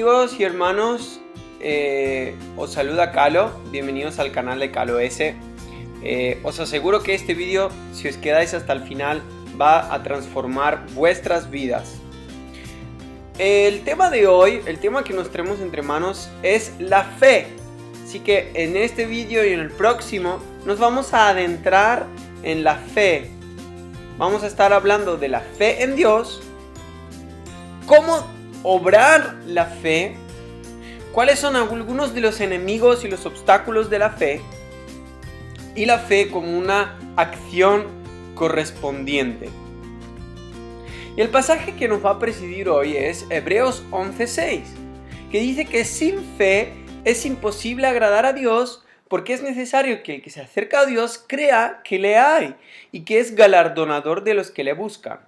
amigos y hermanos, os saluda Calo, bienvenidos al canal de Calo S. Os aseguro que este vídeo, si os quedáis hasta el final, va a transformar vuestras vidas. El tema de hoy, el tema que nos traemos entre manos es la fe. Así que en este vídeo y en el próximo nos vamos a adentrar en la fe. Vamos a estar hablando de la fe en Dios, cómo obrar la fe, cuáles son algunos de los enemigos y los obstáculos de la fe, y la fe como una acción correspondiente. Y el pasaje que nos va a presidir hoy es Hebreos 11:6, que dice que sin fe es imposible agradar a Dios, porque es necesario que el que se acerca a Dios crea que le hay y que es galardonador de los que le buscan.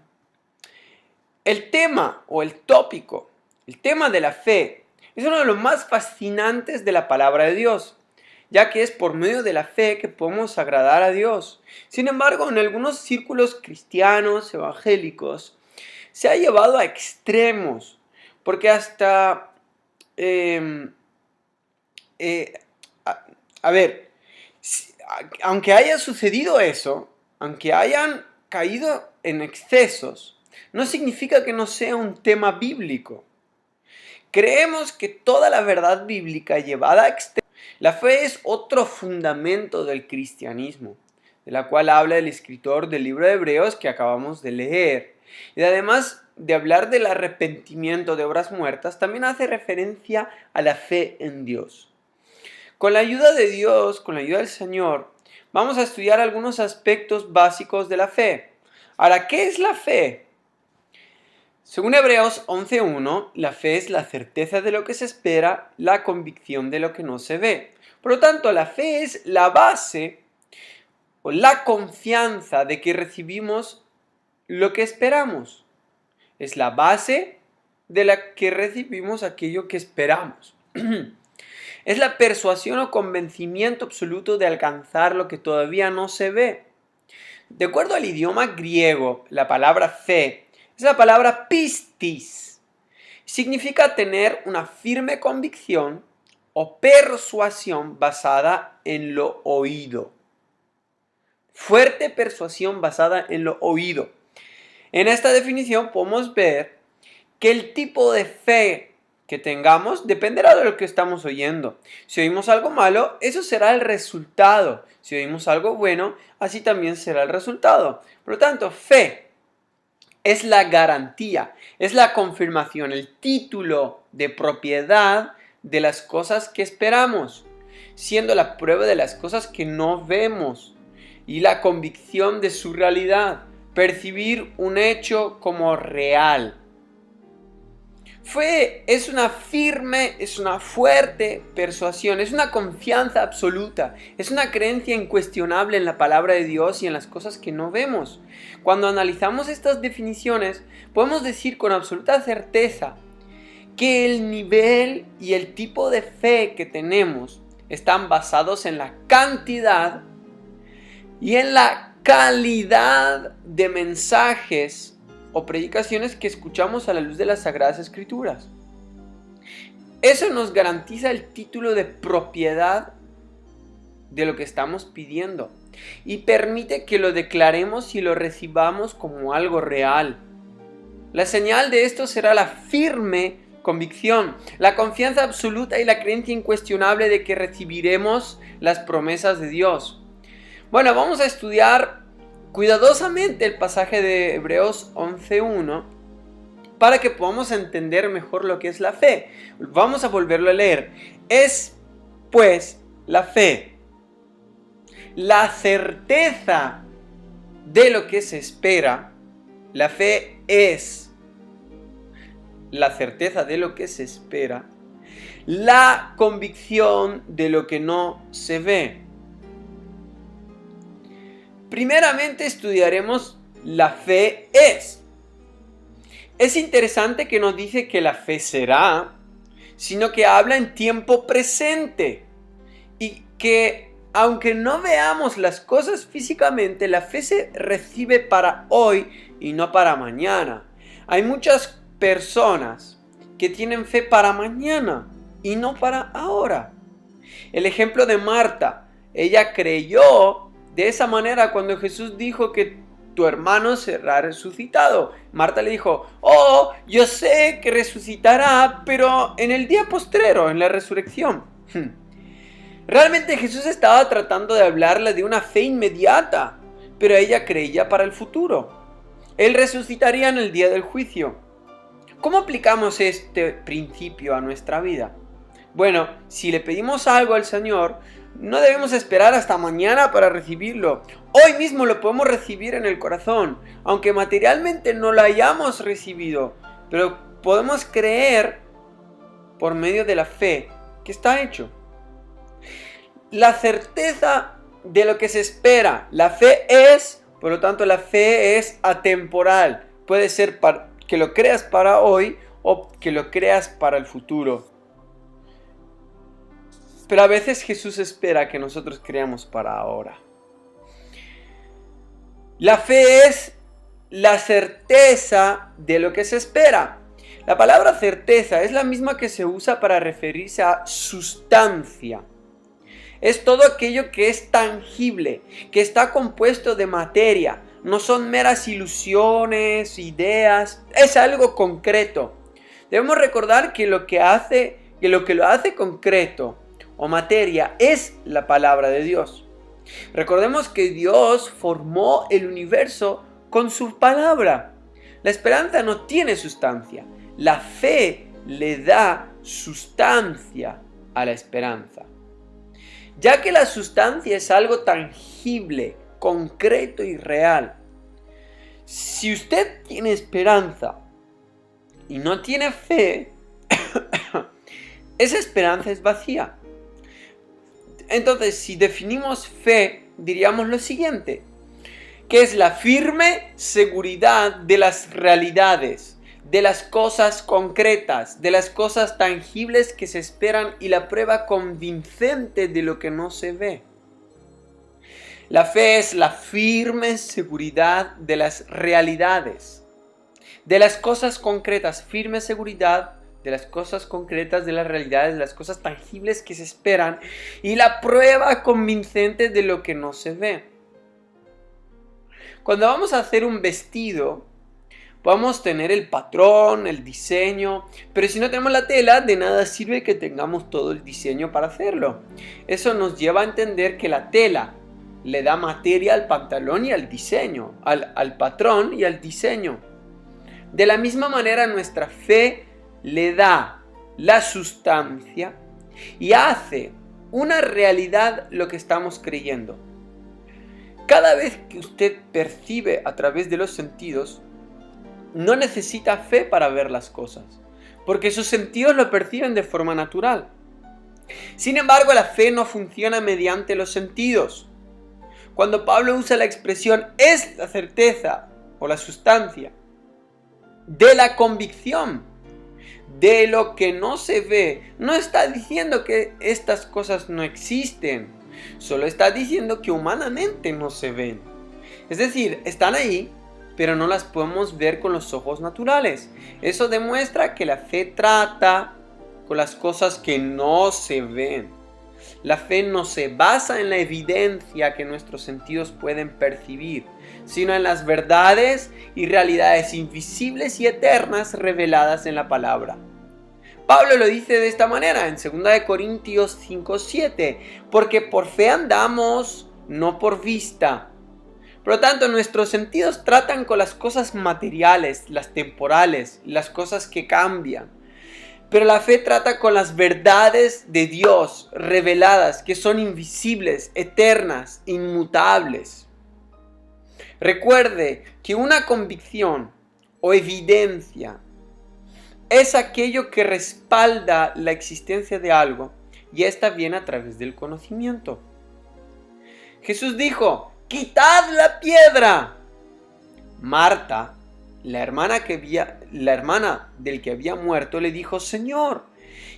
El tema o el tópico, el tema de la fe, es uno de los más fascinantes de la palabra de Dios, ya que es por medio de la fe que podemos agradar a Dios. Sin embargo, en algunos círculos cristianos, evangélicos, se ha llevado a extremos, porque hasta, aunque haya sucedido eso, aunque hayan caído en excesos, no significa que no sea un tema bíblico. Creemos que toda la verdad bíblica llevada a extremo. La fe es otro fundamento del cristianismo, de la cual habla el escritor del libro de Hebreos que acabamos de leer. Y además de hablar del arrepentimiento de obras muertas, también hace referencia a la fe en Dios. Con la ayuda de Dios, con la ayuda del Señor, vamos a estudiar algunos aspectos básicos de la fe. Ahora, ¿qué es la fe? Según Hebreos 11:1, la fe es la certeza de lo que se espera, la convicción de lo que no se ve. Por lo tanto, la fe es la base o la confianza de que recibimos lo que esperamos. Es la base de la que recibimos aquello que esperamos. Es la persuasión o convencimiento absoluto de alcanzar lo que todavía no se ve. De acuerdo al idioma griego, la palabra fe es la palabra pistis. Significa tener una firme convicción o persuasión basada en lo oído. Fuerte persuasión basada en lo oído. En esta definición podemos ver que el tipo de fe que tengamos dependerá de lo que estamos oyendo. Si oímos algo malo, eso será el resultado. Si oímos algo bueno, así también será el resultado. Por lo tanto, fe es la garantía, es la confirmación, el título de propiedad de las cosas que esperamos, siendo la prueba de las cosas que no vemos y la convicción de su realidad, percibir un hecho como real. Fe es una firme, es una fuerte persuasión, es una confianza absoluta, es una creencia incuestionable en la palabra de Dios y en las cosas que no vemos. Cuando analizamos estas definiciones, podemos decir con absoluta certeza que el nivel y el tipo de fe que tenemos están basados en la cantidad y en la calidad de mensajes o predicaciones que escuchamos a la luz de las Sagradas Escrituras. Eso nos garantiza el título de propiedad de lo que estamos pidiendo y permite que lo declaremos y lo recibamos como algo real. La señal de esto será la firme convicción, la confianza absoluta y la creencia incuestionable de que recibiremos las promesas de Dios. Bueno, vamos a estudiar cuidadosamente el pasaje de Hebreos 11:1 para que podamos entender mejor lo que es la fe. Vamos a volverlo a leer. Es pues la fe, la certeza de lo que se espera. La fe es la certeza de lo que se espera, la convicción de lo que no se ve. Primeramente estudiaremos la fe es. Es interesante que no dice que la fe será, sino que habla en tiempo presente. Y que aunque no veamos las cosas físicamente, la fe se recibe para hoy y no para mañana. Hay muchas personas que tienen fe para mañana y no para ahora. El ejemplo de Marta, ella creyó de esa manera cuando Jesús dijo que tu hermano será resucitado. Marta le dijo, oh, yo sé que resucitará, pero en el día postrero, en la resurrección. Realmente Jesús estaba tratando de hablarle de una fe inmediata, pero ella creía para el futuro. Él resucitaría en el día del juicio. ¿Cómo aplicamos este principio a nuestra vida? Bueno, si le pedimos algo al Señor, no debemos esperar hasta mañana para recibirlo. Hoy mismo lo podemos recibir en el corazón, aunque materialmente no lo hayamos recibido, pero podemos creer por medio de la fe que está hecho. La certeza de lo que se espera. La fe es, por lo tanto, la fe es atemporal. Puede ser que lo creas para hoy o que lo creas para el futuro. Pero a veces Jesús espera que nosotros creamos para ahora. La fe es la certeza de lo que se espera. La palabra certeza es la misma que se usa para referirse a sustancia. Es todo aquello que es tangible, que está compuesto de materia. No son meras ilusiones, ideas, es algo concreto. Debemos recordar que lo que lo hace concreto o materia es la palabra de Dios. Recordemos que Dios formó el universo con su palabra. La esperanza no tiene sustancia. La fe le da sustancia a la esperanza. Ya que la sustancia es algo tangible, concreto y real. Si usted tiene esperanza y no tiene fe, esa esperanza es vacía. Entonces, si definimos fe, diríamos lo siguiente, que es la firme seguridad de las realidades, de las cosas concretas, de las cosas tangibles que se esperan y la prueba convincente de lo que no se ve. La fe es la firme seguridad de las realidades, de las cosas concretas, firme seguridad de las cosas concretas, de las realidades, de las cosas tangibles que se esperan y la prueba convincente de lo que no se ve. Cuando vamos a hacer un vestido, podemos tener el patrón, el diseño, pero si no tenemos la tela, de nada sirve que tengamos todo el diseño para hacerlo. Eso nos lleva a entender que la tela le da materia al pantalón y al diseño, al patrón y al diseño. De la misma manera, nuestra fe le da la sustancia y hace una realidad lo que estamos creyendo. Cada vez que usted percibe a través de los sentidos, no necesita fe para ver las cosas, porque sus sentidos lo perciben de forma natural. Sin embargo, la fe no funciona mediante los sentidos. Cuando Pablo usa la expresión es la certeza o la sustancia de la convicción de lo que no se ve, no está diciendo que estas cosas no existen, solo está diciendo que humanamente no se ven. Es decir, están ahí, pero no las podemos ver con los ojos naturales. Eso demuestra que la fe trata con las cosas que no se ven. La fe no se basa en la evidencia que nuestros sentidos pueden percibir, sino en las verdades y realidades invisibles y eternas reveladas en la palabra. Pablo lo dice de esta manera en 2 Corintios 5:7, porque por fe andamos, no por vista. Por lo tanto, nuestros sentidos tratan con las cosas materiales, las temporales, las cosas que cambian. Pero la fe trata con las verdades de Dios reveladas, que son invisibles, eternas, inmutables. Recuerde que una convicción o evidencia es aquello que respalda la existencia de algo, y esta viene a través del conocimiento. Jesús dijo: ¡quitad la piedra! Marta, la hermana del que había muerto, le dijo: Señor,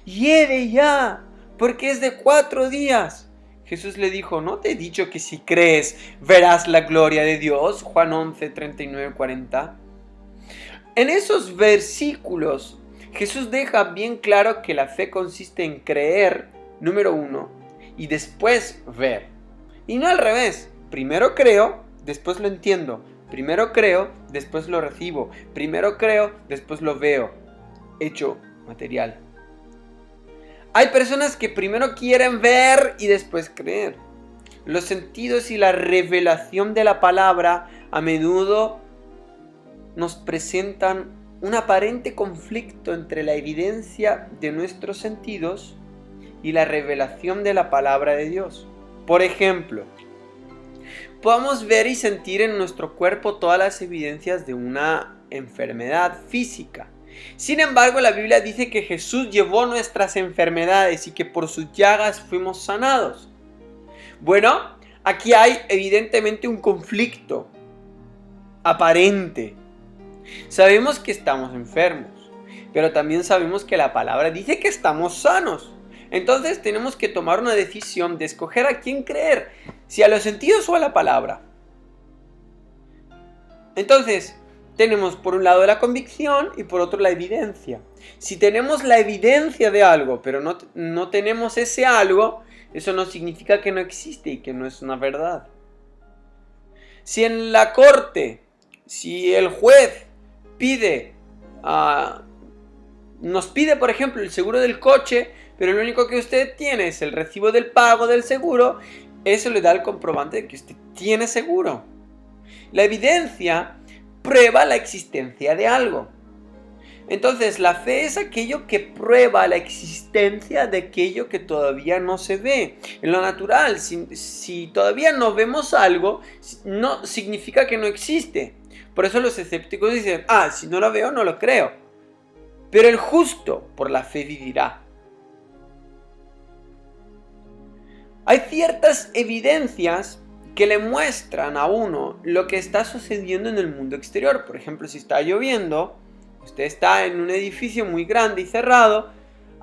hiede ya, porque es de 4 días. Jesús le dijo: ¿no te he dicho que si crees verás la gloria de Dios? Juan 11, 39, 40. En esos versículos Jesús deja bien claro que la fe consiste en creer, número uno, y después ver. Y no al revés. Primero creo, después lo entiendo. Primero creo, después lo recibo. Primero creo, después lo veo. Hecho material. Hay personas que primero quieren ver y después creer. Los sentidos y la revelación de la palabra a menudo nos presentan un aparente conflicto entre la evidencia de nuestros sentidos y la revelación de la palabra de Dios. Por ejemplo, podemos ver y sentir en nuestro cuerpo todas las evidencias de una enfermedad física. Sin embargo, la Biblia dice que Jesús llevó nuestras enfermedades y que por sus llagas fuimos sanados. Bueno, aquí hay evidentemente un conflicto aparente. Sabemos que estamos enfermos, pero también sabemos que la palabra dice que estamos sanos. Entonces tenemos que tomar una decisión de escoger a quién creer, si a los sentidos o a la palabra. Entonces, tenemos por un lado la convicción y por otro la evidencia. Si tenemos la evidencia de algo, pero no tenemos ese algo, eso no significa que no existe y que no es una verdad. Si en la corte, si el juez nos pide, por ejemplo, el seguro del coche, pero lo único que usted tiene es el recibo del pago del seguro, eso le da el comprobante de que usted tiene seguro. La evidencia prueba la existencia de algo. Entonces, la fe es aquello que prueba la existencia de aquello que todavía no se ve. En lo natural, si todavía no vemos algo, no significa que no existe. Por eso los escépticos dicen, si no lo veo, no lo creo. Pero el justo por la fe vivirá. Hay ciertas evidencias que le muestran a uno lo que está sucediendo en el mundo exterior. Por ejemplo, si está lloviendo, usted está en un edificio muy grande y cerrado,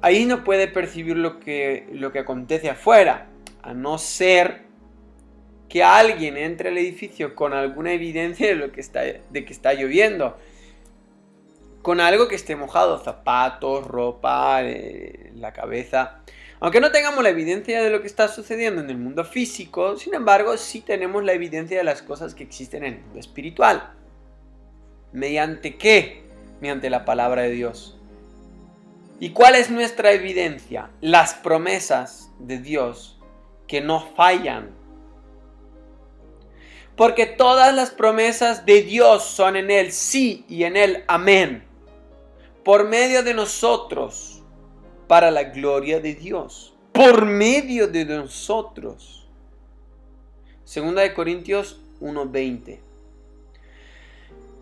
ahí no puede percibir lo que acontece afuera, a no ser que alguien entre al edificio con alguna evidencia de que está lloviendo, con algo que esté mojado, zapatos, ropa, la cabeza. Aunque no tengamos la evidencia de lo que está sucediendo en el mundo físico, sin embargo, sí tenemos la evidencia de las cosas que existen en el mundo espiritual. ¿Mediante qué? Mediante la palabra de Dios. ¿Y cuál es nuestra evidencia? Las promesas de Dios que no fallan. Porque todas las promesas de Dios son en Él sí y en Él amén. Por medio de nosotros. Para la gloria de Dios, por medio de nosotros. Segunda de Corintios 1:20.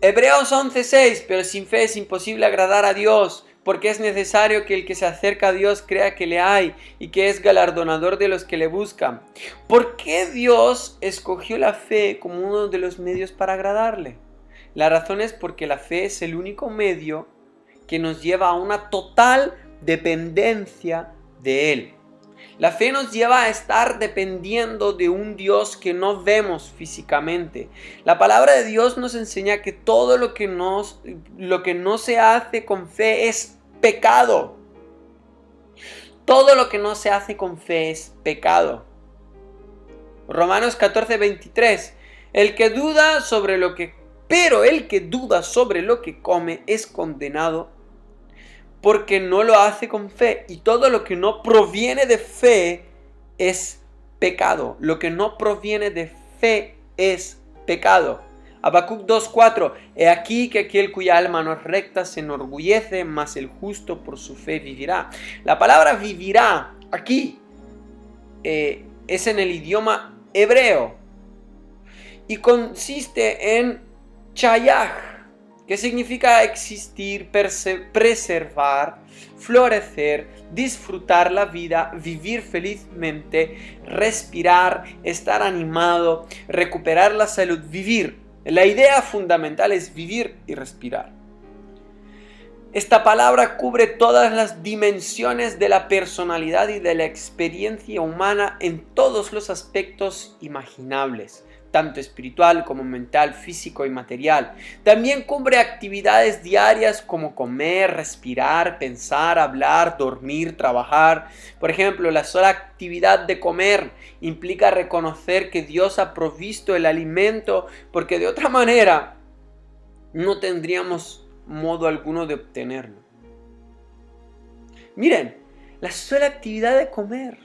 Hebreos 11:6. Pero sin fe es imposible agradar a Dios, porque es necesario que el que se acerca a Dios crea que le hay y que es galardonador de los que le buscan. ¿Por qué Dios escogió la fe como uno de los medios para agradarle? La razón es porque la fe es el único medio que nos lleva a una total dependencia de Él. La fe nos lleva a estar dependiendo de un Dios que no vemos físicamente. La palabra de Dios nos enseña que todo lo que no se hace con fe es pecado. Todo lo que no se hace con fe es pecado. Romanos 14:23. El que duda sobre lo que come es condenado porque no lo hace con fe, y todo lo que no proviene de fe es pecado. Lo que no proviene de fe es pecado. Habacuc 2:4. He aquí que aquel cuya alma no es recta se enorgullece, mas el justo por su fe vivirá. La palabra vivirá aquí es en el idioma hebreo y consiste en chayach, que significa existir, preservar, florecer, disfrutar la vida, vivir felizmente, respirar, estar animado, recuperar la salud, vivir. La idea fundamental es vivir y respirar. Esta palabra cubre todas las dimensiones de la personalidad y de la experiencia humana en todos los aspectos imaginables. tanto espiritual como mental, físico y material. También cubre actividades diarias como comer, respirar, pensar, hablar, dormir, trabajar. Por ejemplo, la sola actividad de comer implica reconocer que Dios ha provisto el alimento, porque de otra manera no tendríamos modo alguno de obtenerlo. Miren, la sola actividad de comer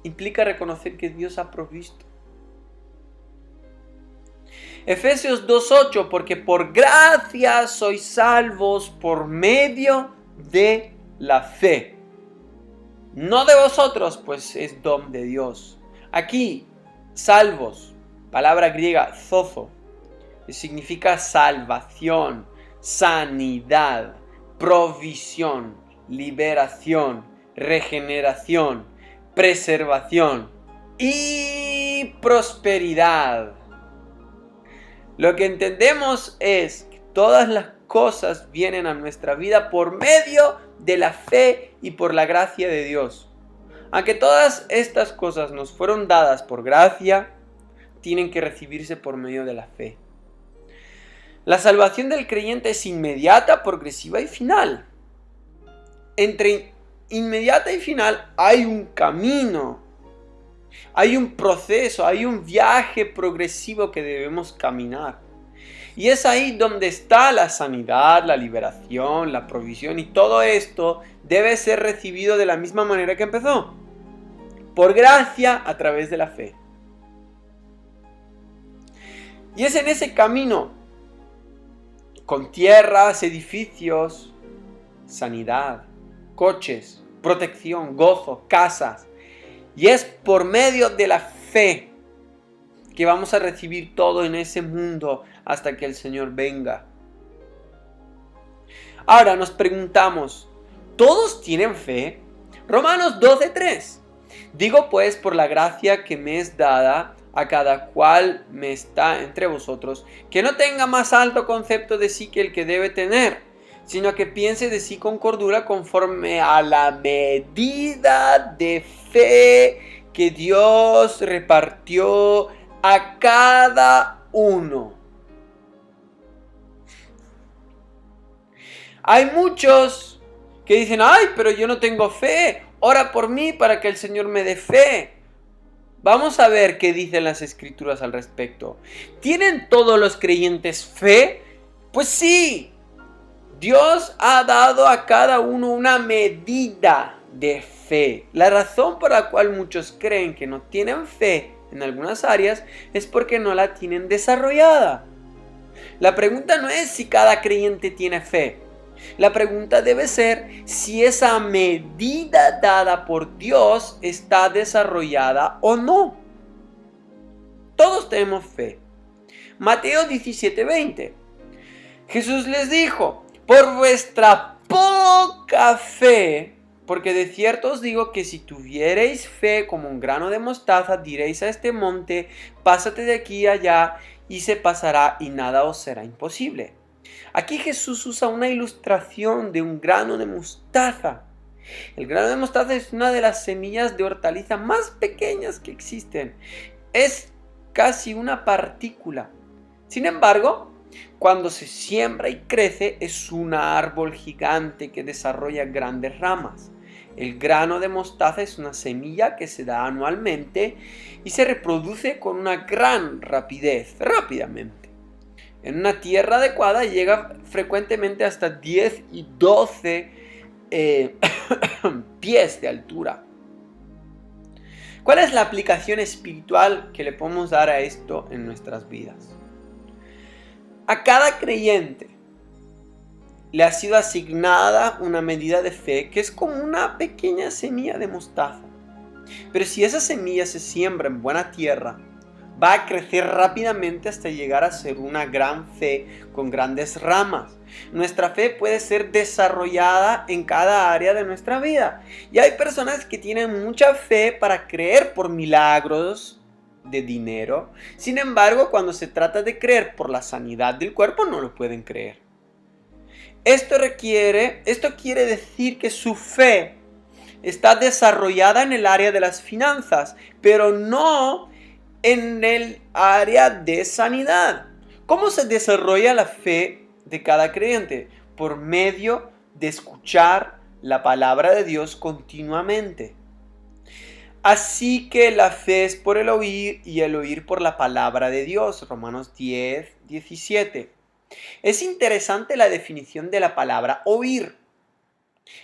implica reconocer que Dios ha provisto. Efesios 2:8, porque por gracia sois salvos por medio de la fe. No de vosotros, pues es don de Dios. Aquí, salvos, palabra griega, zozo, que significa salvación, sanidad, provisión, liberación, regeneración, preservación y prosperidad. Lo que entendemos es que todas las cosas vienen a nuestra vida por medio de la fe y por la gracia de Dios. Aunque todas estas cosas nos fueron dadas por gracia, tienen que recibirse por medio de la fe. La salvación del creyente es inmediata, progresiva y final. Entre inmediata y final hay un camino, hay un proceso, hay un viaje progresivo que debemos caminar. Y es ahí donde está la sanidad, la liberación, la provisión, y todo esto debe ser recibido de la misma manera que empezó, por gracia a través de la fe. Y es en ese camino, con tierras, edificios, sanidad, coches, protección, gozo, casas. Y es por medio de la fe que vamos a recibir todo en ese mundo hasta que el Señor venga. Ahora nos preguntamos, ¿todos tienen fe? Romanos 12:3. Digo pues por la gracia que me es dada a cada cual me está entre vosotros, que no tenga más alto concepto de sí que el que debe tener, sino que piense de sí con cordura conforme a la medida de fe que Dios repartió a cada uno. Hay muchos que dicen, ay, pero yo no tengo fe, ora por mí para que el Señor me dé fe. Vamos a ver qué dicen las Escrituras al respecto. ¿Tienen todos los creyentes fe? Pues sí. Dios ha dado a cada uno una medida de fe. La razón por la cual muchos creen que no tienen fe en algunas áreas es porque no la tienen desarrollada. La pregunta no es si cada creyente tiene fe. La pregunta debe ser si esa medida dada por Dios está desarrollada o no. Todos tenemos fe. Mateo 17:20. Jesús les dijo, por vuestra poca fe, porque de cierto os digo que si tuviereis fe como un grano de mostaza, diréis a este monte, pásate de aquí a allá, y se pasará y nada os será imposible. Aquí Jesús usa una ilustración de un grano de mostaza. El grano de mostaza es una de las semillas de hortaliza más pequeñas que existen. Es casi una partícula. Sin embargo, cuando se siembra y crece, es un árbol gigante que desarrolla grandes ramas. El grano de mostaza es una semilla que se da anualmente y se reproduce con una gran rapidez, rápidamente. En una tierra adecuada llega frecuentemente hasta 10 y 12 pies de altura. ¿Cuál es la aplicación espiritual que le podemos dar a esto en nuestras vidas? A cada creyente le ha sido asignada una medida de fe que es como una pequeña semilla de mostaza. Pero si esa semilla se siembra en buena tierra, va a crecer rápidamente hasta llegar a ser una gran fe con grandes ramas. Nuestra fe puede ser desarrollada en cada área de nuestra vida. Y hay personas que tienen mucha fe para creer por milagros de dinero. Sin embargo, cuando se trata de creer por la sanidad del cuerpo, no lo pueden creer. Esto quiere decir que su fe está desarrollada en el área de las finanzas, pero no en el área de sanidad. ¿Cómo se desarrolla la fe de cada creyente? Por medio de escuchar la palabra de Dios continuamente. Así que la fe es por el oír y el oír por la palabra de Dios. Romanos 10, 17. Es interesante la definición de la palabra oír.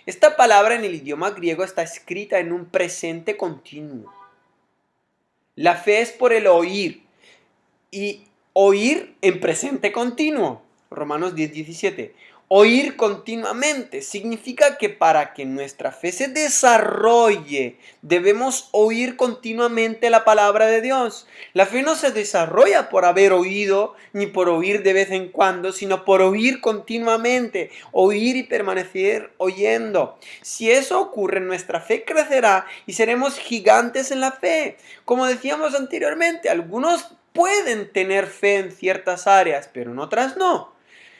Esta palabra en el idioma griego está escrita en un presente continuo. La fe es por el oír y oír en presente continuo. Romanos 10, 17. Oír continuamente significa que para que nuestra fe se desarrolle, debemos oír continuamente la palabra de Dios. La fe no se desarrolla por haber oído, ni por oír de vez en cuando, sino por oír continuamente, oír y permanecer oyendo. Si eso ocurre, nuestra fe crecerá y seremos gigantes en la fe. Como decíamos anteriormente, algunos pueden tener fe en ciertas áreas, pero en otras no.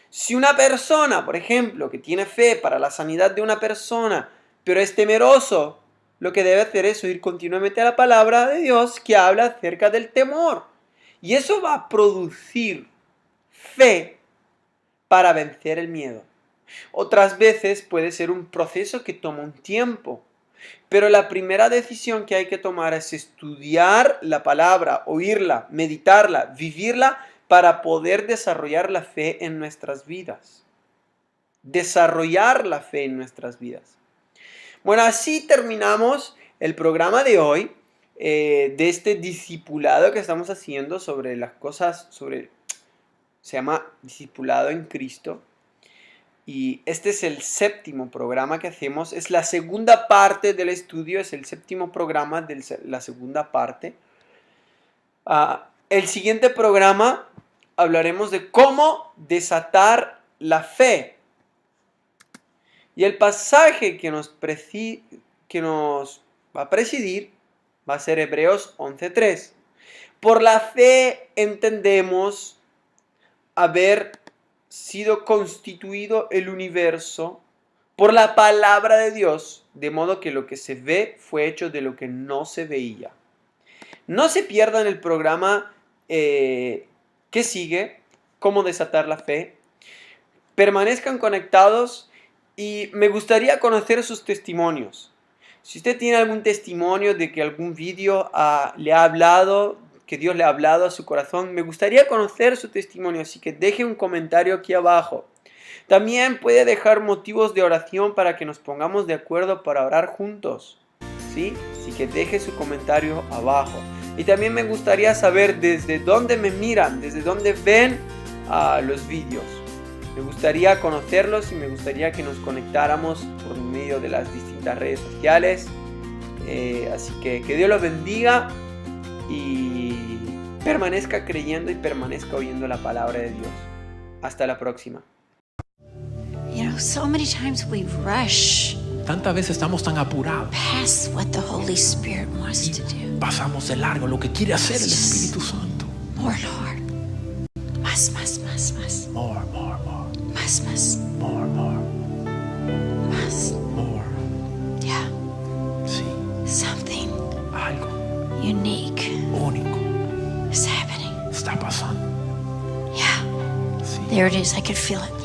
Si una persona, por ejemplo, que tiene fe para la sanidad de una persona, pero es temeroso, lo que debe hacer es oír continuamente la palabra de Dios que habla acerca del temor. Y eso va a producir fe para vencer el miedo. Otras veces puede ser un proceso que toma un tiempo. Pero la primera decisión que hay que tomar es estudiar la palabra, oírla, meditarla, vivirla, para poder desarrollar la fe en nuestras vidas. Desarrollar la fe en nuestras vidas. Bueno, así terminamos el programa de hoy, de este discipulado que estamos haciendo sobre las cosas, se llama Discipulado en Cristo. Y este es el 7º programa que hacemos, es la segunda parte del estudio, es el 7º programa de la segunda parte. El siguiente programa hablaremos de cómo desatar la fe. Y el pasaje que nos va a presidir va a ser Hebreos 11:3. Por la fe entendemos haber sido constituido el universo por la palabra de Dios, de modo que lo que se ve fue hecho de lo que no se veía. No se pierdan el programa que sigue, cómo desatar la fe. Permanezcan conectados y me gustaría conocer sus testimonios. Si usted tiene algún testimonio de que algún vídeo le ha hablado, que Dios le ha hablado a su corazón, me gustaría conocer su testimonio, así que deje un comentario aquí abajo. También puede dejar motivos de oración para que nos pongamos de acuerdo para orar juntos, ¿sí? Así que deje su comentario abajo. Y también me gustaría saber desde dónde me miran, desde dónde ven los vídeos. Me gustaría conocerlos y me gustaría que nos conectáramos por medio de las distintas redes sociales. Así que Dios los bendiga y permanezca creyendo y permanezca oyendo la palabra de Dios. Hasta la próxima. You know, so many times we rush Tantas veces estamos tan apurados past what the Holy Spirit wants to do. pasamos de largo lo que quiere hacer el Espíritu Santo. More, Lord. Más, más, más, más. More, more, more, Más, más, more, more, más. more. Yeah. Sí, Something algo unique único is happening. está pasando. Yeah. Sí, There it is. I could feel it.